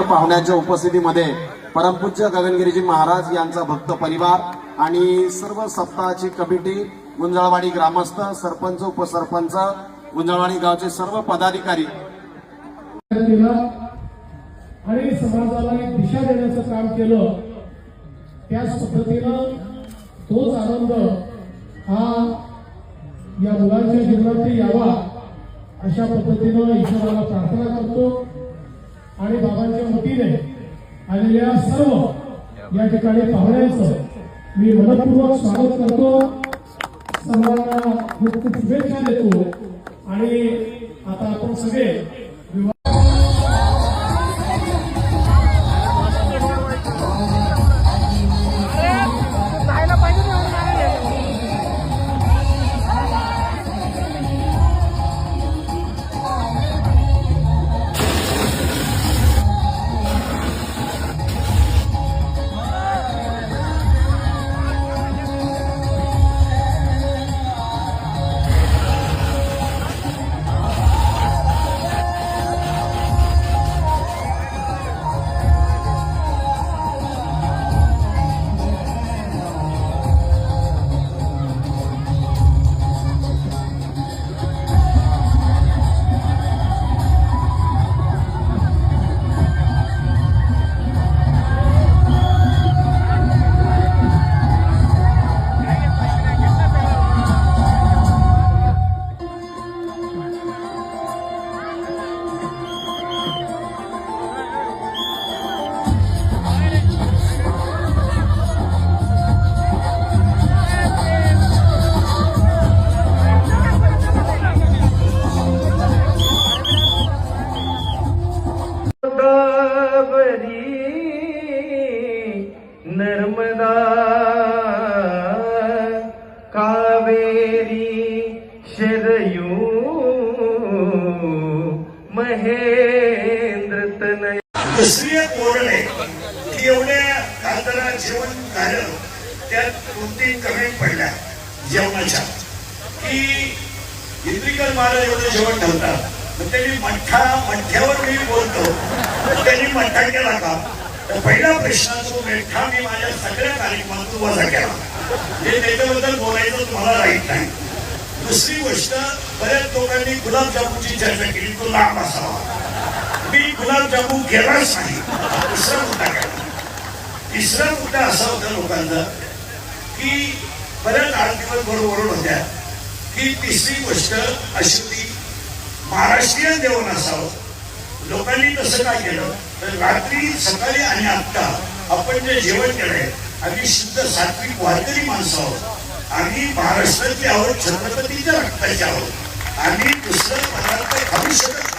पाहुण्याच्या उपस्थितीमध्ये परमपूज्य गगनगिरीजी महाराज यांचा भक्त परिवार आणि सर्व सप्ताहाची कमिटी, गुंजाळवाडी ग्रामस्थ, सरपंच, उपसरपंच, गुंजाळवाडी गावचे सर्व पदाधिकारी आणि समाजाला एक दिशा देण्याचं काम केलं। त्याच पद्धतीनं तोच आनंद हा या मुलांच्या जीवनात यावा अशा पद्धतीनं ईश्वराला प्रार्थना करतो आणि बाबांच्या वतीने आलेल्या सर्व या ठिकाणी पाहुण्यांचं मी मनपूर्वक स्वागत करतो, सर्वांना खूप खूप शुभेच्छा देतो। आणि आता आपण सगळे नर्मदा कावेरी शरयू महेंद्र तनय दुसरी कोरडे की एवढ्या खासदारा जेवण झालं त्यात 2-3 कमेंट पडल्या जेवणाच्या की इंद्रिकर महाराज एवढं जेवण ठेवतात, मग त्यांनी मठ्ठ्यावर मी बोलतो त्यांनी मठ्ठा केला का? तर पहिला प्रश्न जो मेठा मी माझ्या सगळ्या कार्यक्रमात वजा केला, हे त्याच्याबद्दल बोलायचं तुम्हाला राईट नाही। दुसरी गोष्ट, बऱ्याच लोकांनी गुलाबजामुनची चर्चा केली, तो लांब असावा, मी गुलाबजामुन केलाच नाही। दुसरा मुद्दा केला, तिसरा मुद्दा असा होता लोकांचा की बऱ्याच आरतीवर बरोबर होत्या की तिसरी गोष्ट अशी होती महाराष्ट्रीयन जेवण असावं। लोकांनी तसं काय केलं तर रात्री, सकाळी आणि आता आपण जे जेवण केलंय आम्ही शुद्ध सात्विक वारकरी माणसं आहोत, आम्ही महाराष्ट्रातली आहोत, छत्रपतीच्या रक्ताचे आहोत, आम्ही दुसरं पदार्थ खाऊ शकत